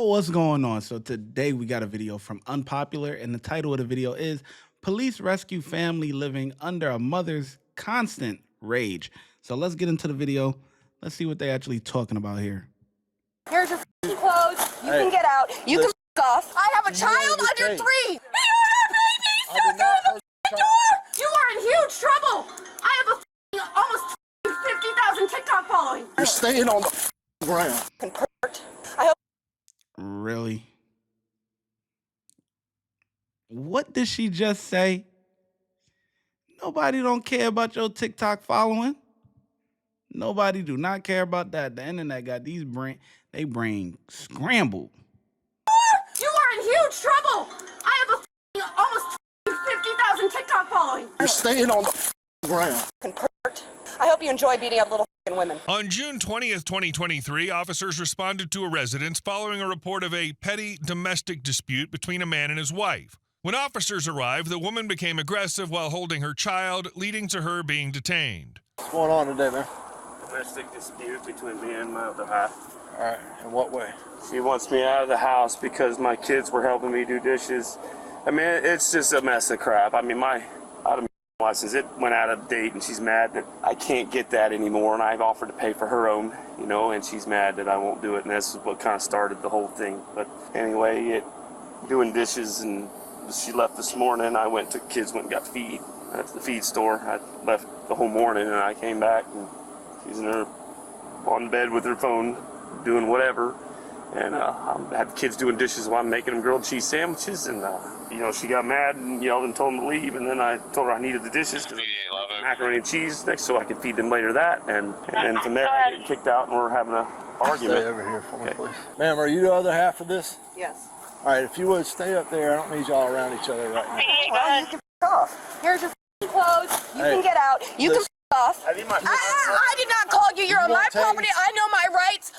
What's going on? So today we got a video from Unpopular, and the title of the video is Police Rescue Family Living Under a Mother's Constant Rage. So let's get into the video. Let's see what they're actually talking about here. Here's your clothes. You can get out. You can off. I have a child under 3. You are a baby stuck on the door. You are in huge trouble. I have a almost 50,000 TikTok following. You're staying on the ground. I hope. Really? What did she just say? Nobody don't care about your TikTok following. Nobody do not care about that. The internet got these brain scrambled. You are in huge trouble. I have a almost 50,000 TikTok following. You're staying on the ground. I hope you enjoy beating up little women. On June 20th, 2023, officers responded to a residence following a report of a petty domestic dispute between a man and his wife. When officers arrived, the woman became aggressive while holding her child, leading to her being detained. What's going on today, man? Domestic dispute between me and my other half. All right, in what way? She wants me out of the house because my kids were helping me do dishes. I mean, it's just a mess of crap. I mean, my license, it went out of date, and she's mad that I can't get that anymore, and I've offered to pay for her own, you know, and she's mad that I won't do it, and this is what kind of started the whole thing. But anyway, doing dishes, and she left this morning. I went to kids went and got feed at the feed store. I left the whole morning, and I came back, and she's in her on bed with her phone doing whatever, and I had the kids doing dishes while I'm making them grilled cheese sandwiches, and you know, she got mad and yelled and told them to leave, and then I told her I needed the dishes because macaroni and cheese next, so I could feed them later that, and then from there I get kicked out and we're having an argument. Stay over here for me, please. Ma'am, are you the other half of this? Yes. All right, if you would stay up there, I don't need y'all around each other right now. Well, you can off. Here's your clothes. You can get out. You can off. I did not call you. You're on my property. I know my rights.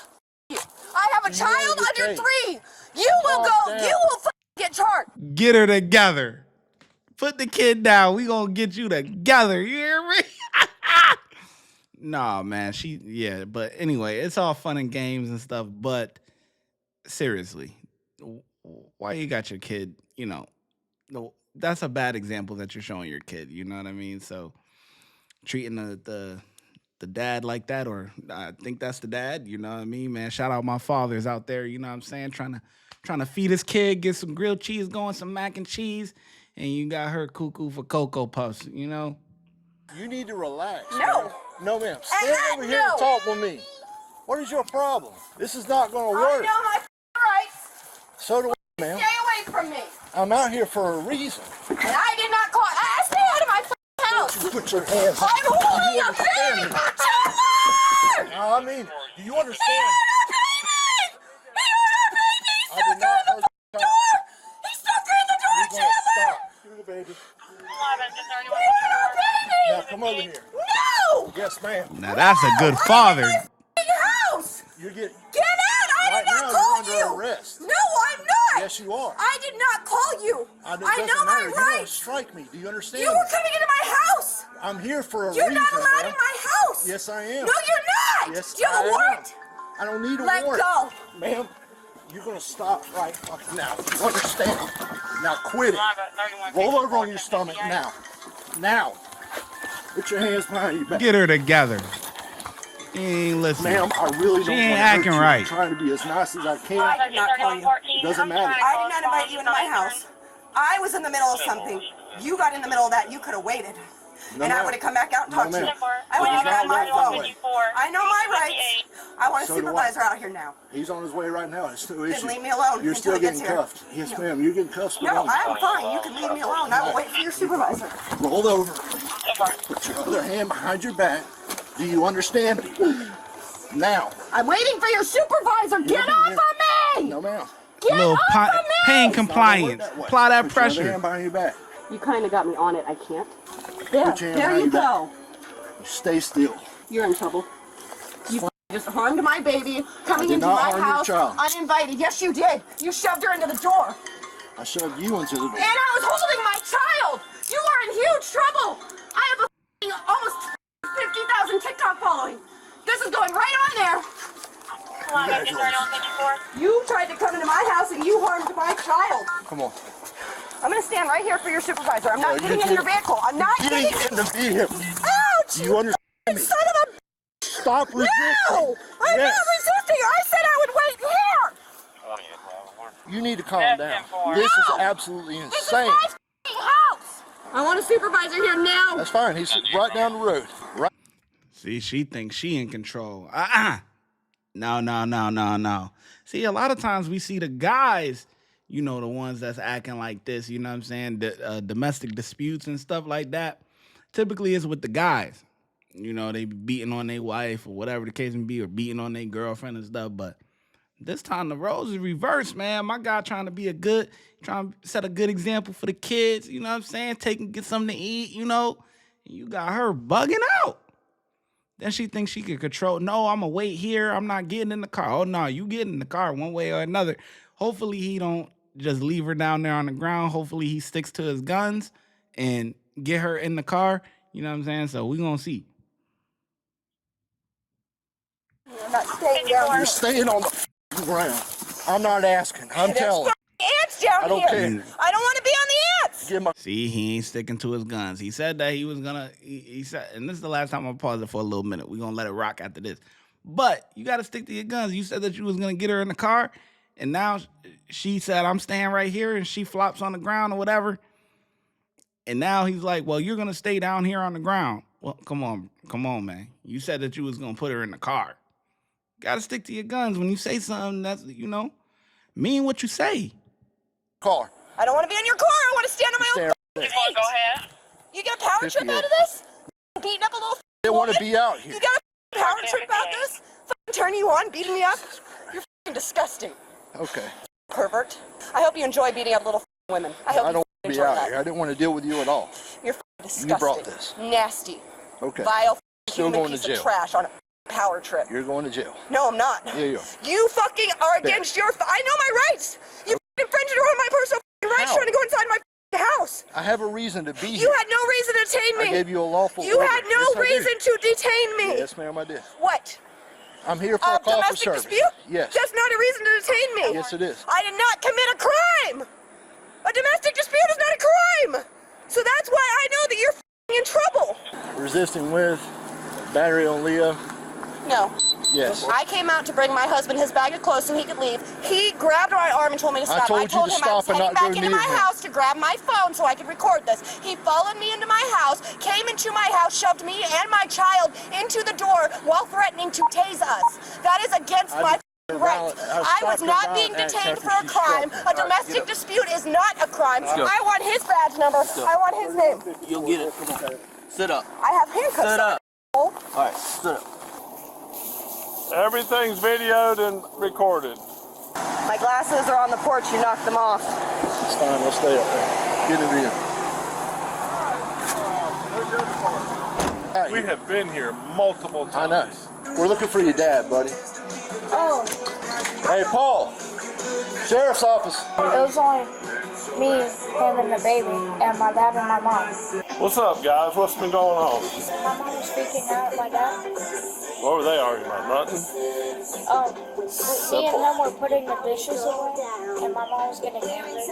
I have a child under 3. You will go. You will get charged. Get her together. Put the kid down. We gonna get you together. You hear me? Nah, man. But anyway, it's all fun and games and stuff. But seriously, why you got your kid? You know, no, that's a bad example that you're showing your kid. You know what I mean? So treating the dad like that, or I think that's the dad. You know what I mean, man? Shout out my fathers out there. You know what I'm saying? Trying to feed his kid, get some grilled cheese going, some mac and cheese, and you got her cuckoo for Cocoa Puffs, you know? You need to relax. No. Man. No, ma'am. Stand over here and talk with me. What is your problem? This is not going to work. I know my rights. So do I, ma'am. Stay away from me. I'm out here for a reason. And I did not call. Stay out of my house. You put your hands I'm up. holding a baby. Too I mean, do you understand? I did not hurt the child. He's stuck in the door, You're going to stop. You're the baby. Now come over here. No! Yes, ma'am. Now that's a good father. House! You're getting... Get out! I Right did now, not call you're under arrest. No, I'm not! Yes, you are. I did not call you! I know my You're going to rights! strike me. Do you understand? You were coming into my house! I'm here for a You're reason, not allowed ma'am. in my house! Yes, I am. No, you're not! Yes, You have a I am. warrant? I don't need a Let warrant. go! Ma'am, you're going to stop right fucking now. You understand? Now quit it. Roll over on your stomach now. Now. Put your hands behind your back. Get her together. He ain't listening. Ma'am, I really don't She want ain't to acting hurt you. right. I'm trying to be as nice as I can. I did not call you. It doesn't matter. I did not invite you into my house. I was in the middle of something. You got in the middle of that. You could have waited. No, and I ma'am. would have come back out and talked to you. ma'am. I would have It's had not my right that phone. way. I know my rights. I want a So do I. supervisor out here now. He's on his way right now. It's no issue. leave me alone You're until still he gets getting here. cuffed. Yes, ma'am. You're getting cuffed. No, I'm fine. You can leave me alone. I will wait for your supervisor. Roll over. Put your other hand behind your back. Do you understand me? Now. I'm waiting for your supervisor. Get off of me! No, ma'am. Get Little off of me! pain It's not gonna work compliance. that way. Apply that Put your other pressure. hand behind your back. You kind of got me on it. I can't. There, Put your hand there behind you your go. Stay still. You're in trouble. You just harmed my baby coming did into not my harm your house child. uninvited. Yes, you did. You shoved her into the door. I shoved you into the door. And I was holding my child. You are in huge trouble. I have a almost 50,000 TikTok following. This is going right on there. You tried to come into my house and you harmed my child. Come on. I'm going to stand right here for your supervisor. I'm not getting in your vehicle. I'm not getting in the vehicle. Ouch! Do you understand me? Son of a... Stop resisting. No! I'm not resisting. I said I would wait here. You need to calm down. This is absolutely insane. This is my house. I want a supervisor here now. That's fine. He's right down the road. Right. See, she thinks she in control. No. See, a lot of times we see the guys, you know, the ones that's acting like this, you know what I'm saying? Domestic disputes and stuff like that. Typically it's with the guys. You know, they be beating on their wife or whatever the case may be, or beating on their girlfriend and stuff. But this time the roles is reversed, man. My guy trying to set a good example for the kids, you know what I'm saying? Get something to eat, you know. You got her bugging out. Then she thinks she can control. No, I'm going to wait here. I'm not getting in the car. Oh, no, you get in the car one way or another. Hopefully he don't just leave her down there on the ground. Hopefully he sticks to his guns and get her in the car. You know what I'm saying? So we going to see. You're not staying down here. You're staying on the ground. I'm not asking. I'm telling. Ants down I don't here. care. I don't want to be on the ants. Give my See, he ain't sticking to his guns. He said that he was gonna. He said, and this is the last time I'll pause it for a little minute. We're gonna let it rock after this. But you got to stick to your guns. You said that you was gonna get her in the car, and now she said, "I'm staying right here," and she flops on the ground or whatever. And now he's like, "Well, you're gonna stay down here on the ground." Well, come on, man. You said that you was gonna put her in the car. Got to stick to your guns when you say something. That's, you know, mean what you say. car. I don't want to be in your car. I want to stand on my own feet. Go ahead. You get a power trip out of this? Beating up a little They want to be out here. You got a power trip out of this? Fucking turning you on, beating me up? You're fucking disgusting. Okay. Pervert. I hope you enjoy beating up little women. I hope I don't want you to be enjoy out that. here. I didn't want to deal with you at all. You're fucking disgusting. You brought this. Nasty. Okay. Vile Still human going to piece jail. of trash on a power trip. You're going to jail. No, I'm not. Yeah, you are. You fucking are against your... I know my rights. You infringed on my personal rights How? trying to go inside my house. I have a reason to be You here. had no reason to detain me. I gave you a lawful You order. had no Yes, I reason did. to detain me. Yes, ma'am, I did. What? I'm here for a call for Domestic service. dispute? Yes. That's not a reason to detain me. Yes, it is. I did not commit a crime. A domestic dispute is not a crime. So that's why I know that you're in trouble. Resisting with battery on Leo. No. Yes. I came out to bring my husband his bag of clothes so he could leave. He grabbed my arm and told me to stop. told you to him I was stop and heading not go back into near my him. house to grab my phone so I could record this. He followed me into my house, came into my house, shoved me and my child into the door while threatening to tase us. That is against my rights. I was not being detained for a crime. A domestic dispute is not a crime. I want his badge number. I want his name. You'll get it. Come on. Sit up. I have handcuffs. Sit up. on. All right, sit up. Everything's videoed and recorded. My glasses are on the porch. You knocked them off. It's fine. We'll stay up there. Get it in. We have been here multiple I times. know. We're looking for your dad, buddy. Oh, Hey, Paul. Sheriff's office. it was only me, him, and the baby, and my dad and my mom. What's up, guys? What's been going on? My mom was freaking out at my dad. What were they arguing about? Nothing? Me and him were putting the dishes away, and my mom was getting angry.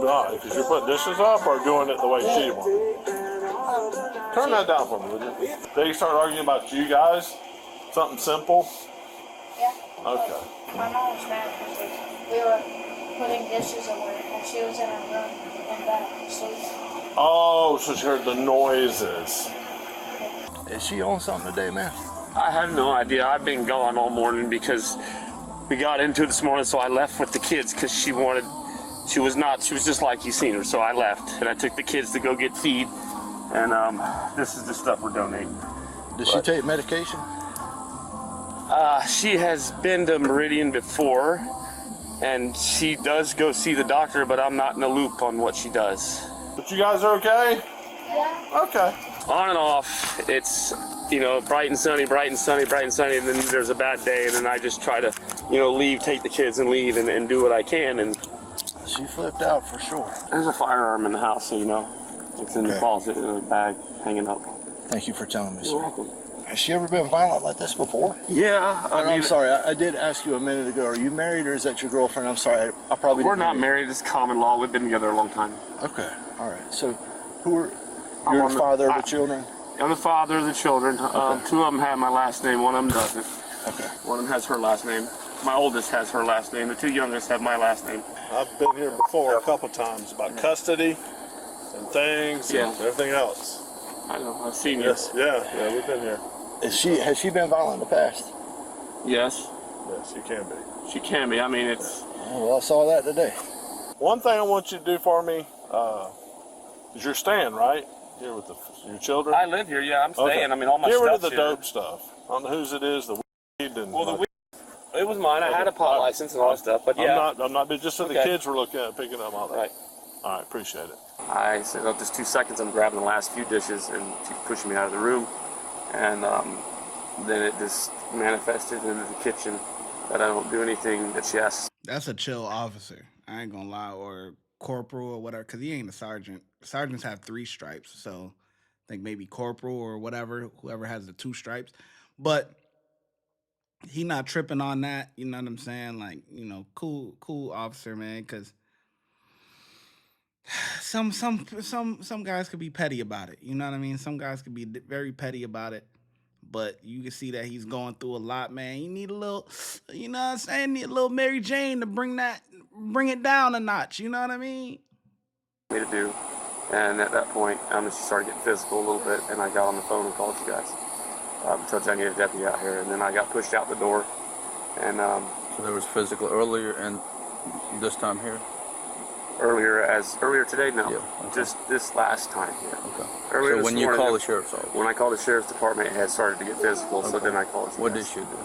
No, because you're putting dishes up or doing it the way she wanted. Turn that down for me, would you? They start arguing about you guys? Something simple? Yeah. Okay. My mom was mad because we were putting dishes away, and she was in her room in bed sleeping. Oh, so she heard the noises. Is she on something today, man? I have no idea. I've been gone all morning because we got into it this morning, so I left with the kids because she was just like you seen her, so I left. And I took the kids to go get feed, and this is the stuff we're donating. Does she take medication? She has been to Meridian before, and she does go see the doctor, but I'm not in the loop on what she does. But you guys are okay? Yeah. Okay. On and off, it's, bright and sunny, bright and sunny, bright and sunny, and then there's a bad day, and then I just try to, leave, take the kids and leave and do what I can. And She flipped out for sure. there's a firearm in the house, so it's in the closet in a bag hanging up. Thank you for telling me, You're sir. welcome. Has she ever been violent like this before? Yeah. I'm sorry, I did ask you a minute ago, are you married or is that your girlfriend? I'm sorry, I probably We're didn't not hear you. married. It's common law. We've been together a long time. Okay, all right. So, you're the father of the children? I'm the father of the children. Okay. Two of them have my last name. One of them doesn't. Okay. One of them has her last name. My oldest has her last name. The two youngest have my last name. I've been here before a couple times about custody and things and everything else. I know. I've seen you. Yes. Yeah, we've been here. Has she been violent in the past? Yes. Yes, she can be. She can be. I mean, it's... Oh, well, I saw that today. One thing I want you to do for me is you're staying, right? Here with your children? I live here, yeah. I'm staying. Okay. I mean, all my Get rid of stuff's the here. dope stuff. I don't know whose it is, the weed and... Well, the weed, it was mine. I had a pot license and all that stuff, but yeah. I'm not, just so the kids were looking at picking up all that. Right. All right, appreciate it. I said, oh, just 2 seconds. I'm grabbing the last few dishes, and she's pushing me out of the room. And then it just manifested into the kitchen that I don't do anything that she asks. That's a chill officer. I ain't gonna lie, or corporal or whatever, because he ain't a sergeant. Sergeants have 3 stripes, so I think maybe corporal or whatever, whoever has the 2 stripes. But he not tripping on that. You know what I'm saying? Like, you know, cool officer, man. Because some guys could be petty about it. You know what I mean? Some guys could be very petty about it. But you can see that he's going through a lot, man. You need a little, you know what I'm saying? Need a little Mary Jane to bring it down a notch. You know what I mean? Me to do. And at that point, she started getting physical a little bit, and I got on the phone and called you guys. Told you I needed a deputy out here, and then I got pushed out the door. And So there was physical earlier and this time here? Earlier today, no. Yeah, okay. Just this last time here. Okay. Earlier So when this you morning, call the sheriff's office? When I called the sheriff's department, it had started to get physical, so then I called you What guys. did she do?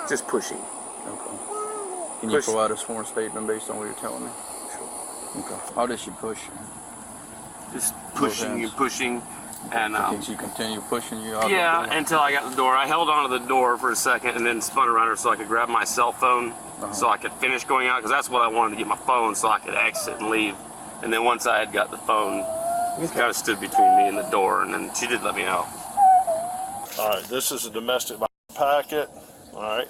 Just pushing. Okay. Can you provide a sworn statement based on what you're telling me? Sure. Okay. How did she push you? Just pushing and pushing. And Did she continue pushing you out? yeah, until I got the door. I held onto the door for a second and then spun around her so I could grab my cell phone so I could finish going out, because that's what I wanted to get my phone so I could exit and leave. And then once I had got the phone, it kind of stood between me and the door, and then she did let me out. All right, this is a domestic packet, all right?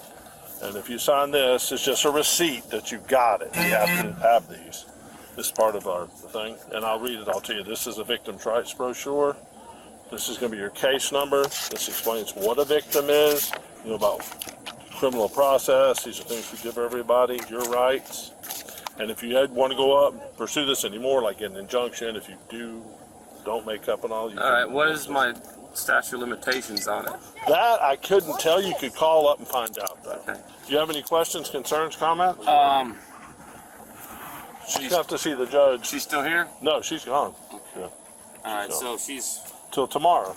And if you sign this, it's just a receipt that you got it. You have to have these. This is part of our thing, and I'll read it all to you. This is a victim's rights brochure. This is going to be your case number. This explains what a victim is, you know, about criminal process. These are things we give everybody, your rights. And if you want to go up and pursue this anymore, like get an injunction, if you don't make up and all. All right, what is my statute of limitations on it? That I couldn't tell. You could call up and find out, though. Okay. Do you have any questions, concerns, comments? She's got to see the judge. She's still here? No, she's gone. Yeah. All right, so she's... Till tomorrow.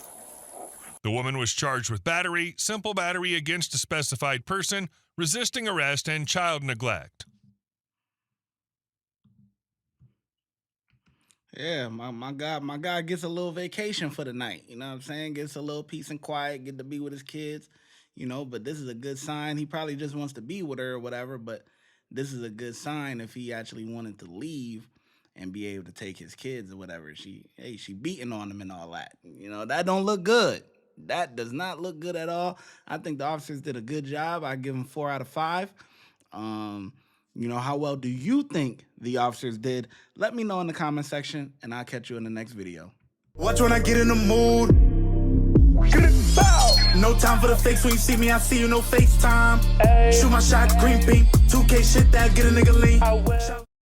The woman was charged with battery, simple battery against a specified person, resisting arrest, and child neglect. Yeah, my guy gets a little vacation for the night. You know what I'm saying? Gets a little peace and quiet, get to be with his kids, you know, but this is a good sign. He probably just wants to be with her or whatever, but this is a good sign if he actually wanted to leave and be able to take his kids or whatever. She beating on him and all that. You know, that don't look good. That does not look good at all. I think the officers did a good job. I give them 4 out of 5. You know, how well do you think the officers did? Let me know in the comment section, and I'll catch you in the next video. Watch when I get in the mood. Bow. No time for the fakes. When you see me, I see you, no FaceTime. Shoot my shot, green beam. 2K shit that get a nigga lean.